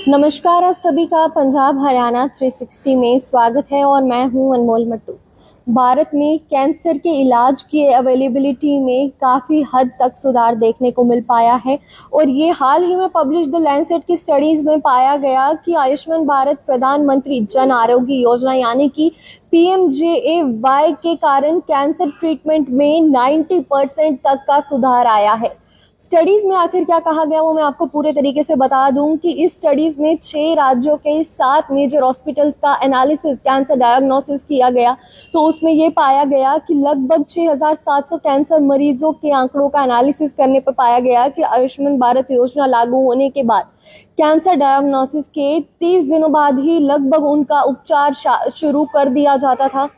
नमस्कार, आप सभी का पंजाब हरियाणा 360 में स्वागत है और मैं हूं अनमोल मट्टू। भारत में कैंसर के इलाज की अवेलेबिलिटी में काफ़ी हद तक सुधार देखने को मिल पाया है और ये हाल ही में पब्लिश द लैंसेट की स्टडीज़ में पाया गया कि आयुष्मान भारत प्रधानमंत्री जन आरोग्य योजना यानी कि PMJAY के कारण कैंसर ट्रीटमेंट में 90% तक का सुधार आया है। स्टडीज में आखिर क्या कहा गया वो मैं आपको पूरे तरीके से बता दूं कि इस स्टडीज में 6 राज्यों के 7 मेजर हॉस्पिटल्स का एनालिसिस कैंसर डायग्नोसिस किया गया। तो उसमें ये पाया गया कि लगभग 6,700 कैंसर मरीजों के आंकड़ों का एनालिसिस करने पर पाया गया कि आयुष्मान भारत योजना लागू होने के बाद कैंसर डायग्नोसिस के 30 दिनों बाद ही लगभग उनका उपचार शुरू कर दिया जाता था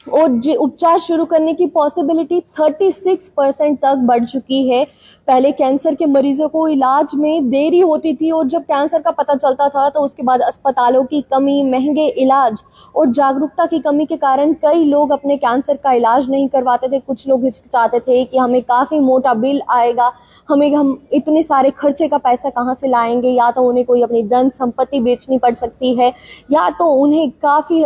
और उपचार शुरू करने की पॉसिबिलिटी 36% तक बढ़ चुकी है। पहले कैंसर के मरीजों को इलाज में देरी होती थी और जब कैंसर का पता चलता था तो उसके बाद अस्पतालों की कमी, महंगे इलाज और जागरूकता की कमी के कारण कई लोग अपने कैंसर का इलाज नहीं करवाते थे। कुछ लोग हिचकिचाते थे कि हमें काफ़ी मोटा बिल आएगा, हम इतने सारे खर्चे का पैसा कहाँ से लाएंगे, या तो उन्हें कोई अपनी धन संपत्ति बेचनी पड़ सकती है या तो उन्हें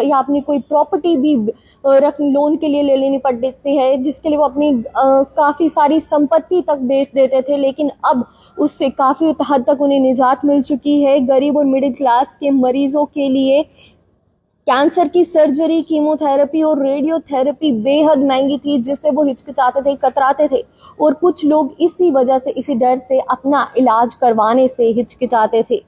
या अपनी कोई प्रॉपर्टी भी लोन के लिए ले लेनी पड़ती है, जिसके लिए वो अपनी काफ़ी सारी संपत्ति तक बेच देते थे। लेकिन अब उससे काफ़ी हद तक उन्हें निजात मिल चुकी है। गरीब और मिडिल क्लास के मरीजों के लिए कैंसर की सर्जरी, कीमोथेरेपी और रेडियोथेरेपी बेहद महंगी थी, जिससे वो हिचकिचाते थे, कतराते थे और कुछ लोग इसी वजह से, इसी डर से अपना इलाज करवाने से हिचकिचाते थे।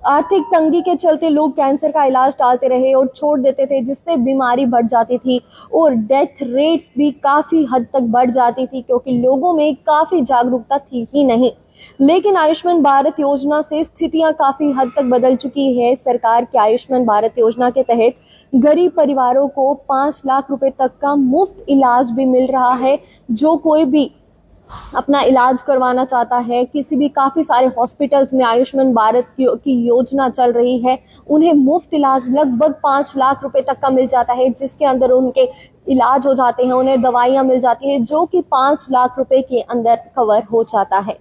आर्थिक तंगी के चलते लोग कैंसर का इलाज टालते रहे और छोड़ देते थे, जिससे बीमारी बढ़ जाती थी और डेथ रेट्स भी काफ़ी हद तक बढ़ जाती थी क्योंकि लोगों में काफ़ी जागरूकता थी ही नहीं। लेकिन आयुष्मान भारत योजना से स्थितियां काफ़ी हद तक बदल चुकी है। सरकार की आयुष्मान भारत योजना के तहत गरीब परिवारों को 5 लाख रुपए तक का मुफ्त इलाज भी मिल रहा है। जो कोई भी अपना इलाज करवाना चाहता है, किसी भी काफ़ी सारे हॉस्पिटल्स में आयुष्मान भारत की योजना चल रही है, उन्हें मुफ्त इलाज लगभग 5 लाख रुपए तक का मिल जाता है, जिसके अंदर उनके इलाज हो जाते हैं, उन्हें दवाइयाँ मिल जाती हैं जो कि 5 लाख रुपए के अंदर कवर हो जाता है।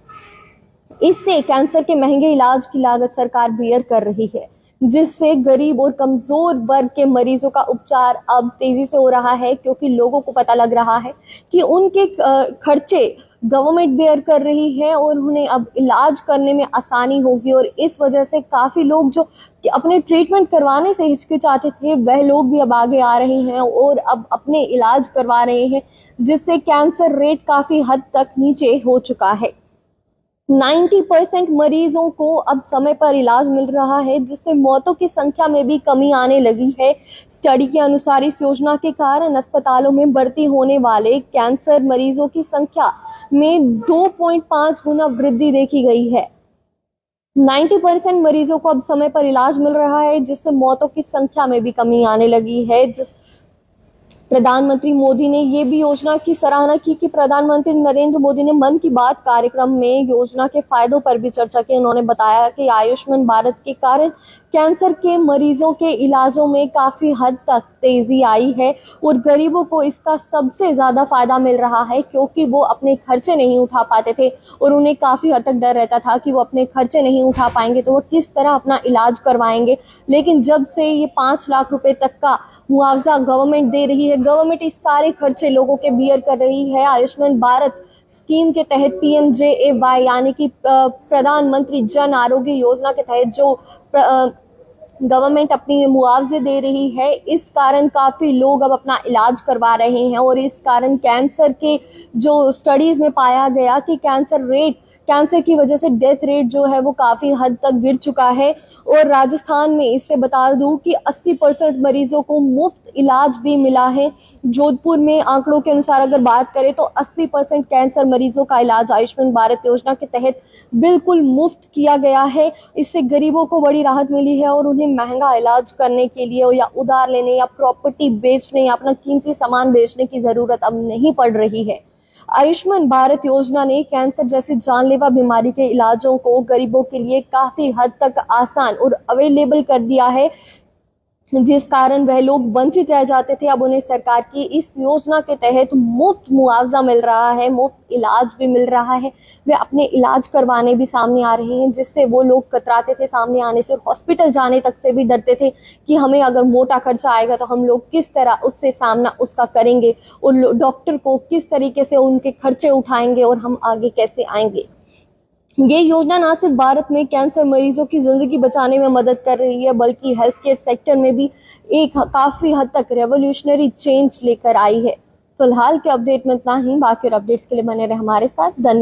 इससे कैंसर के महंगे इलाज की लागत सरकार बियर कर रही है, जिससे गरीब और कमजोर वर्ग के मरीजों का उपचार अब तेजी से हो रहा है क्योंकि लोगों को पता लग रहा है कि उनके खर्चे गवर्नमेंट बेयर कर रही है और उन्हें अब इलाज करने में आसानी होगी। और इस वजह से काफ़ी लोग जो अपने ट्रीटमेंट करवाने से हिचकिचाते थे, वह लोग भी अब आगे आ रहे हैं और अब अपने इलाज करवा रहे हैं, जिससे कैंसर रेट काफ़ी हद तक नीचे हो चुका है। 90% मरीजों को अब समय पर इलाज मिल रहा है, जिससे मौतों की संख्या में भी कमी आने लगी है। स्टडी के अनुसार इस योजना के कारण अस्पतालों में भर्ती होने वाले कैंसर मरीजों की संख्या में 2.5 गुना वृद्धि देखी गई है। 90% मरीजों को अब समय पर इलाज मिल रहा है, जिससे मौतों की संख्या में भी कमी आने लगी है। प्रधानमंत्री मोदी ने ये भी योजना की सराहना की कि प्रधानमंत्री नरेंद्र मोदी ने मन की बात कार्यक्रम में योजना के फायदों पर भी चर्चा की। उन्होंने बताया कि आयुष्मान भारत के कारण कैंसर के मरीजों के इलाजों में काफ़ी हद तक तेजी आई है और गरीबों को इसका सबसे ज़्यादा फायदा मिल रहा है क्योंकि वो अपने खर्चे नहीं उठा पाते थे और उन्हें काफ़ी हद तक डर रहता था कि वो अपने खर्चे नहीं उठा पाएंगे तो वो किस तरह अपना इलाज करवाएंगे। लेकिन जब से ये 5 लाख रुपए तक का मुआवजा गवर्नमेंट दे रही है, गवर्नमेंट इस सारे खर्चे लोगों के बियर कर रही है। आयुष्मान भारत स्कीम के तहत PMJAY यानी कि प्रधानमंत्री जन आरोग्य योजना के तहत जो गवर्नमेंट अपनी मुआवजे दे रही है, इस कारण काफ़ी लोग अब अपना इलाज करवा रहे हैं और इस कारण कैंसर के जो स्टडीज़ में पाया गया कि कैंसर की वजह से डेथ रेट जो है वो काफ़ी हद तक गिर चुका है। और राजस्थान में इससे बता दूं कि 80% मरीजों को मुफ्त इलाज भी मिला है। जोधपुर में आंकड़ों के अनुसार अगर बात करें तो 80% कैंसर मरीजों का इलाज आयुष्मान भारत योजना के तहत बिल्कुल मुफ्त किया गया है। इससे गरीबों को बड़ी राहत मिली है और उन्हें महंगा इलाज करने के लिए या उधार लेने या प्रॉपर्टी बेचने या अपना कीमती सामान बेचने की ज़रूरत अब नहीं पड़ रही है। आयुष्मान भारत योजना ने कैंसर जैसी जानलेवा बीमारी के इलाजों को गरीबों के लिए काफ़ी हद तक आसान और अवेलेबल कर दिया है। जिस कारण वह लोग वंचित रह जाते थे। अब उन्हें सरकार की इस योजना के तहत मुफ्त मुआवजा मिल रहा है, मुफ्त इलाज भी मिल रहा है। वे अपने इलाज करवाने भी सामने आ रहे हैं, जिससे वो लोग कतराते थे सामने आने से और हॉस्पिटल जाने तक से भी डरते थे कि हमें अगर मोटा खर्चा आएगा तो हम लोग किस तरह उससे सामना उसका करेंगे, उन डॉक्टर को किस तरीके से उनके खर्चे उठाएंगे और हम आगे कैसे आएंगे। ये योजना ना सिर्फ भारत में कैंसर मरीजों की जिंदगी बचाने में मदद कर रही है, बल्कि हेल्थ केयर सेक्टर में भी एक काफी हद तक रेवोल्यूशनरी चेंज लेकर आई है। फिलहाल के अपडेट में इतना ही। बाकी और अपडेट्स के लिए बने रहे हमारे साथ। धन्यवाद।